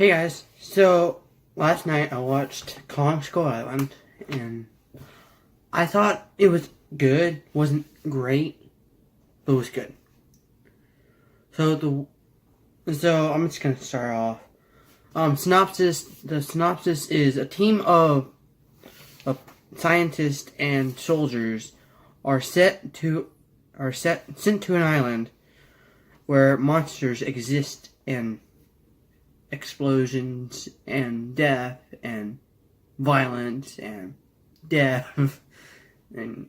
Hey guys, so last night I watched Kong Skull Island and I thought it was good. Wasn't great, but it was good. So I'm just gonna start off. Synopsis. The synopsis is a team of scientists and soldiers are sent to an island where monsters exist and explosions and death and violence and death and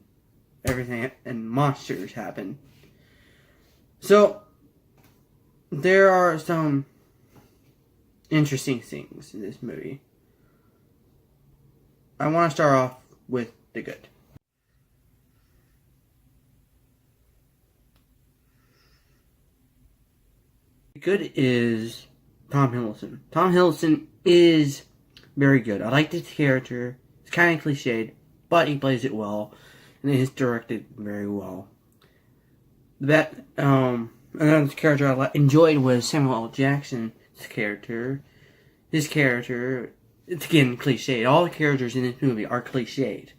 everything and monsters happen. So there are some interesting things in this movie. I want to start off with the good. The good is Tom Hiddleston. Tom Hiddleston is very good. I like this character. It's kind of cliched, but he plays it well, and it is directed very well. Another character I enjoyed was Samuel L. Jackson's character. His character, it's again cliched. All the characters in this movie are cliched,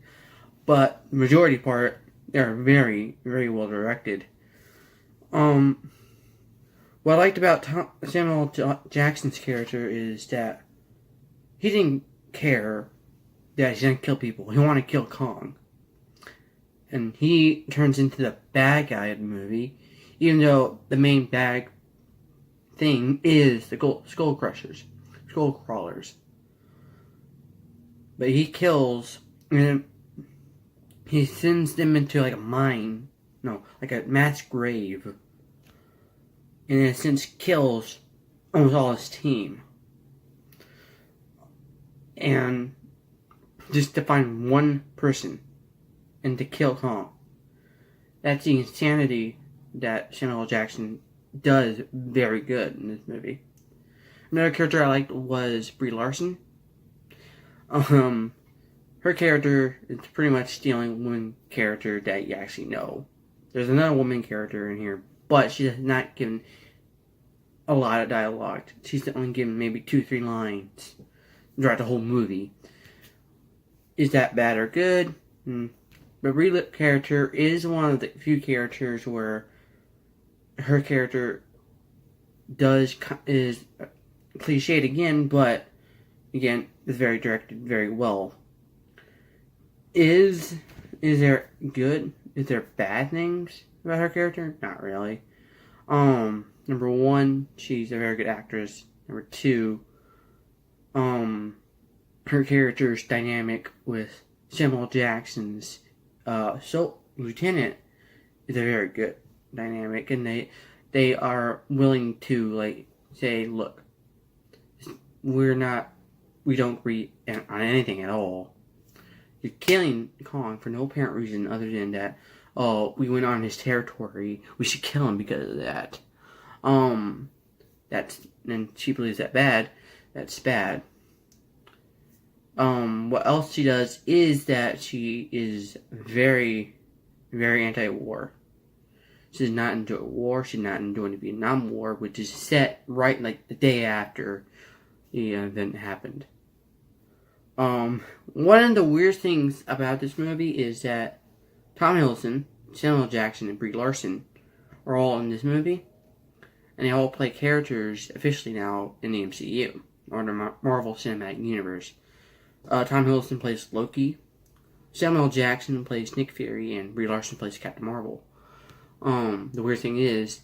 but the majority part they're very, very well directed. What I liked about Samuel Jackson's character is that he didn't care that he's gonna kill people. He wanted to kill Kong. And he turns into the bad guy of the movie, even though the main bad thing is the skull crawlers. But he kills, and he sends them into like a mass grave. And in a sense kills almost all his team. And just to find one person and to kill Kong. That's the insanity that Samuel L. Jackson does very good in this movie. Another character I liked was Brie Larson. Her character is pretty much the only woman character that you actually know. There's another woman character in here, but she has not given a lot of dialogue. She's only given maybe 2-3 lines throughout the whole movie. Is that bad or good? But Brie's character is one of the few characters where her character is cliched again, but again is very directed very well. Is there good? Is there bad things about her character? Not really. Number one, she's a very good actress. Number two, her character's dynamic with Samuel Jackson's lieutenant is a very good dynamic, and they are willing to say, look, we don't agree on anything at all. You're killing Kong for no apparent reason other than that, oh, we went on his territory, we should kill him because of that. And she believes that's bad. What else she does is that she is very, very anti-war. She does not enjoy war. She's not enjoying the Vietnam War, which is set right the day after the event happened. One of the weird things about this movie is that Tom Hiddleston, Samuel Jackson, and Brie Larson are all in this movie, and they all play characters officially now in the MCU, or the Marvel Cinematic Universe. Tom Hiddleston plays Loki, Samuel Jackson plays Nick Fury, and Brie Larson plays Captain Marvel. The weird thing is,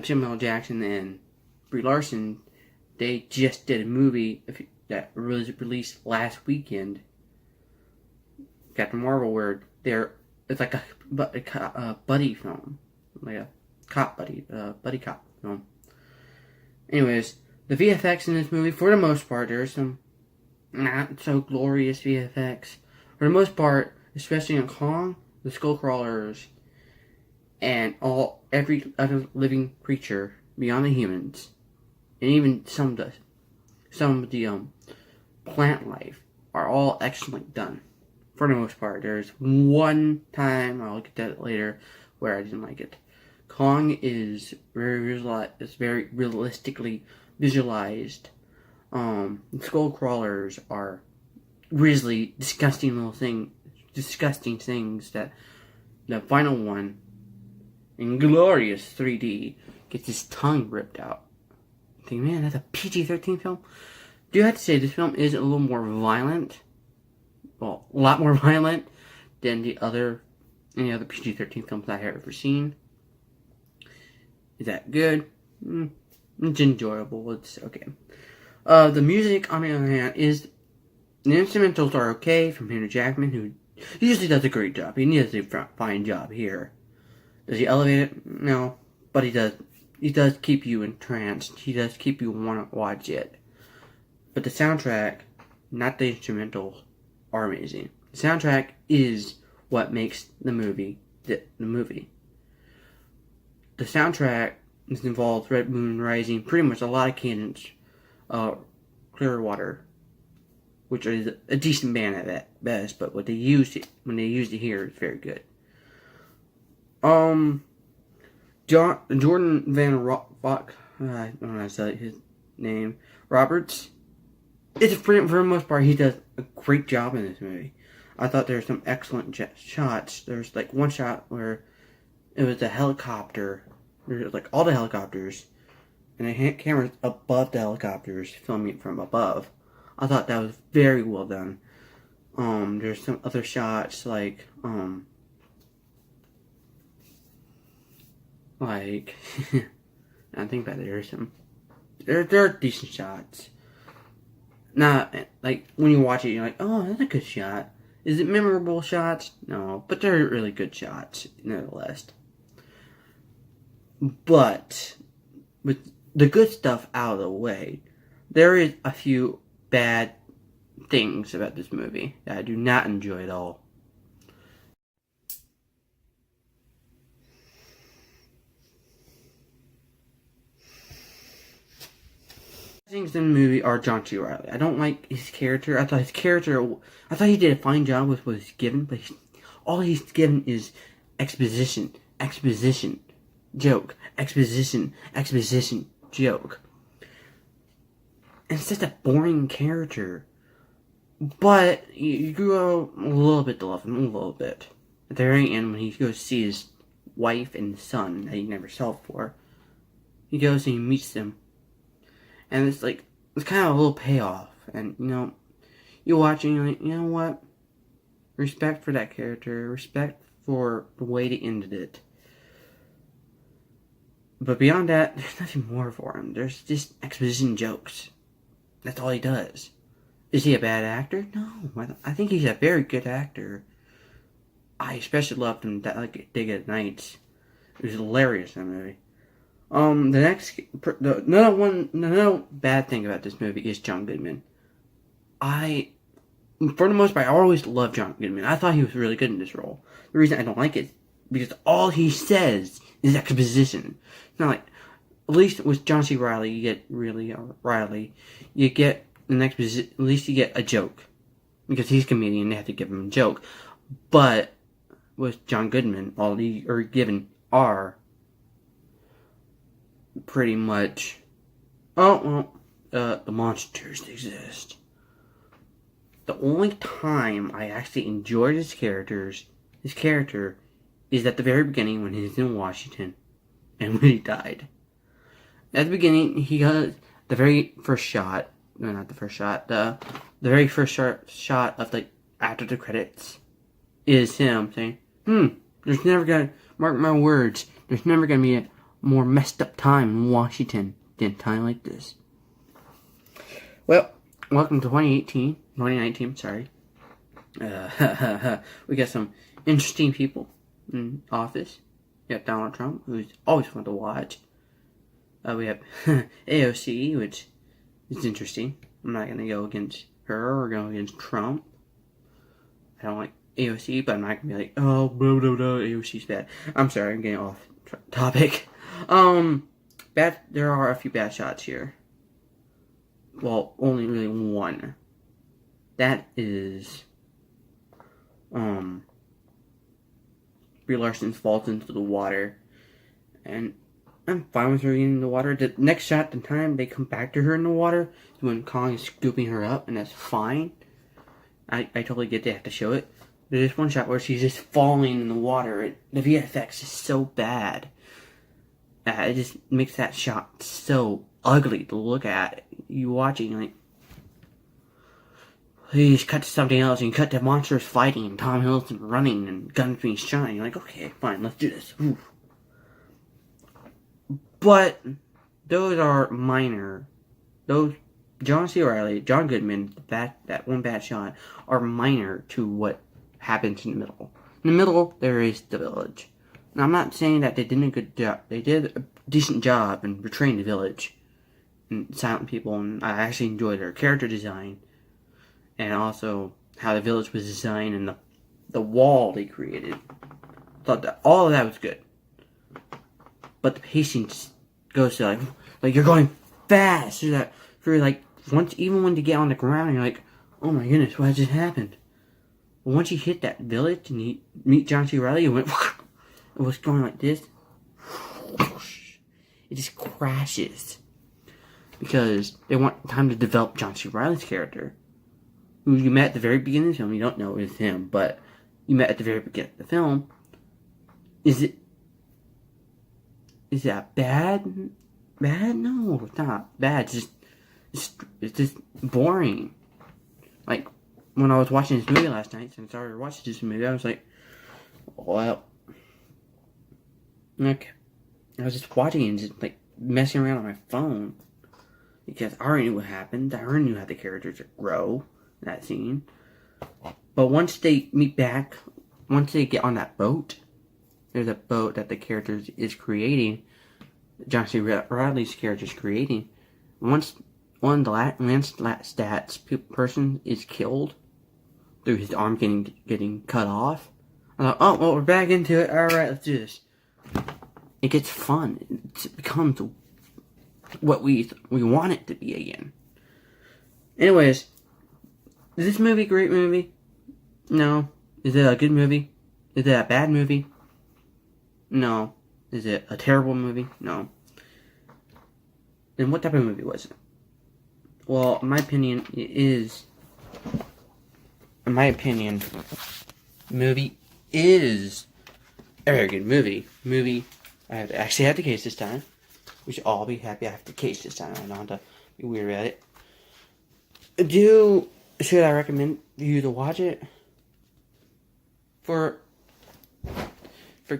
Samuel Jackson and Brie Larson, they just did a movie that was released last weekend, Captain Marvel, where it's like a buddy film, like a buddy cop film. Anyways, the VFX in this movie, for the most part, there's some not so glorious VFX. For the most part, especially in Kong, the Skullcrawlers, and every other living creature beyond the humans, and even some of the plant life, are all excellently done. For the most part, there's one time, I'll get to that later, where I didn't like it. Kong is very realistically visualized Skull crawlers are grisly, disgusting things that the final one, in glorious 3D, gets his tongue ripped out. I think, man, that's a PG-13 film? Do you have to say this film is a little more violent? Well, a lot more violent than any other PG-13 films I have ever seen. Is that good? It's enjoyable. It's okay. The music, on the other hand, the instrumentals are okay from Peter Jackman, who usually does a great job. He does a fine job here. Does he elevate it? No. But he does keep you entranced. He does keep you want to watch it. But the soundtrack, not the instrumentals, are amazing. The soundtrack is what makes the movie the movie. The soundtrack involves Red Moon Rising, pretty much a lot of Cadence, Clearwater, which is a decent band at best, but when they used it here, it's very good. Jordan Van Rock, I don't know how to say his name, Roberts. For the most part, he does a great job in this movie. I thought there were some excellent shots. There's like one shot where it was a helicopter. There's like all the helicopters, and the camera's above the helicopters, filming it from above. I thought that was very well done. There's some other shots I think that there are decent shots. Not like when you watch it, you're like, oh, that's a good shot. Is it memorable shots? No, but they're really good shots nevertheless. But with the good stuff out of the way, there is a few bad things about this movie that I do not enjoy at all. Things in the movie are John C. Reilly. I don't like his character. I thought he did a fine job with what he's given, but all he's given is exposition, joke, exposition, joke. And it's such a boring character. But you grow a little bit to love him, a little bit. At the very end, when he goes to see his wife and son that he never saw before, he goes and he meets them. And it's kind of a little payoff. And, you watch and you're like, you know what? Respect for that character. Respect for the way they ended it. But beyond that, there's nothing more for him. There's just exposition jokes. That's all he does. Is he a bad actor? No. I think he's a very good actor. I especially loved him Dig at Nights. It was hilarious in that movie. Another bad thing about this movie is John Goodman. For the most part, I always loved John Goodman. I thought he was really good in this role. The reason I don't like it is because all he says is exposition. It's not like, at least with John C. Reilly, you get an exposition, at least you get a joke. Because he's a comedian, they have to give him a joke. But with John Goodman, all he are given are pretty much, the monsters exist. The only time I actually enjoyed his character is at the very beginning when he's in Washington and when he died. At the beginning, he got the very first shot, no, not the first shot, the very first shot of after the credits is him saying, there's never gonna, mark my words, there's never gonna be a more messed up time in Washington than a time like this. Well, welcome to 2019, sorry. We got some interesting people in office. We got Donald Trump, who's always fun to watch. We have AOC, which is interesting. I'm not going to go against her or go against Trump. I don't like AOC, but I'm not going to be like, oh, blah, blah, blah, AOC's bad. I'm sorry, I'm getting off topic. There are a few bad shots here. Well, only really one. That is, Brie Larson falls into the water, and I'm fine with her getting in the water. The next shot, the time they come back to her in the water, is when Kong is scooping her up, and that's fine. I totally get they have to show it. There's this one shot where she's just falling in the water. The VFX is so bad. It just makes that shot so ugly to look at. You watching, like, please cut to something else, and you cut to monsters fighting, and Tom Hiddleston running, and guns being shot, and you're like, okay, fine, let's do this. Ooh. But those are minor. Those John C. Reilly, John Goodman, that one bad shot are minor to what happens in the middle. In the middle, there is the village. Now, I'm not saying that they did a good job. They did a decent job in portraying the village and silent people, and I actually enjoyed their character design and also how the village was designed and the wall they created. Thought that all of that was good. But the pacing just goes to like you're going fast. So that for like even when you get on the ground, you're like, oh my goodness, what just happened? But once you hit that village and you meet John C. Reilly, you went, it was going like this. It just crashes because they want time to develop John C. Reilly's character, who you met at the very beginning of the film. You don't know it's him, but you met at the very beginning of the film. Is that bad? Bad? No, it's not bad. It's just boring. Like, when I was watching this movie last night, since I started watching this movie, I was like, well, okay. I was just watching it and just, like, messing around on my phone. Because I already knew what happened. I already knew how the characters would grow in that scene. But once they meet back, once they get on that boat, there's a boat that the character is creating, John C. Reilly's character is creating. Once one of the Landstats person is killed through his arm getting cut off, I'm like, oh, well, we're back into it. All right, let's do this. It gets fun. It becomes what we want it to be again. Anyways, is this movie a great movie? No. Is it a good movie? Is it a bad movie? No. Is it a terrible movie? No. Then what type of movie was it? Well, in my opinion, it is... In my opinion, movie is a very good movie. I actually had the case this time. We should all be happy I have the case this time. I don't have to be weird at it. Should I recommend you to watch it? For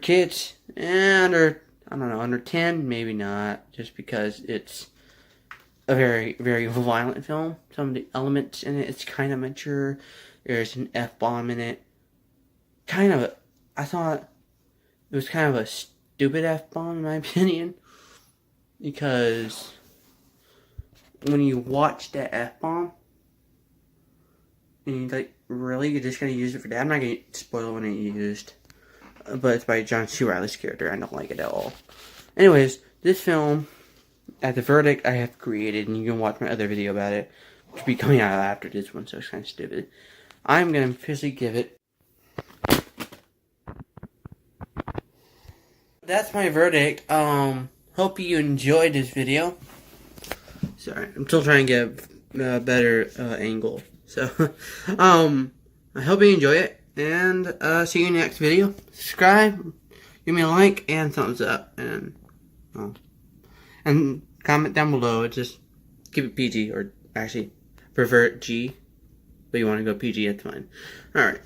kids under 10, maybe not, just because it's a very, very violent film. Some of the elements in it's kind of mature. There's an F-bomb in it. I thought it was kind of a stupid F-bomb in my opinion, because when you watch that F-bomb, and you're just gonna use it for that? I'm not gonna spoil when it used. But it's by John C. Reilly's character. I don't like it at all. Anyways, this film, at the verdict I have created, and you can watch my other video about it, which will be coming out after this one, so it's kind of stupid. I'm going to officially give it... That's my verdict. Hope you enjoyed this video. Sorry, I'm still trying to get a better angle. So, I hope you enjoy it. And see you in the next video. Subscribe, give me a like, and thumbs up, and comment down below. Just keep it PG, or actually prefer G, but you want to go PG, that's fine. Alright.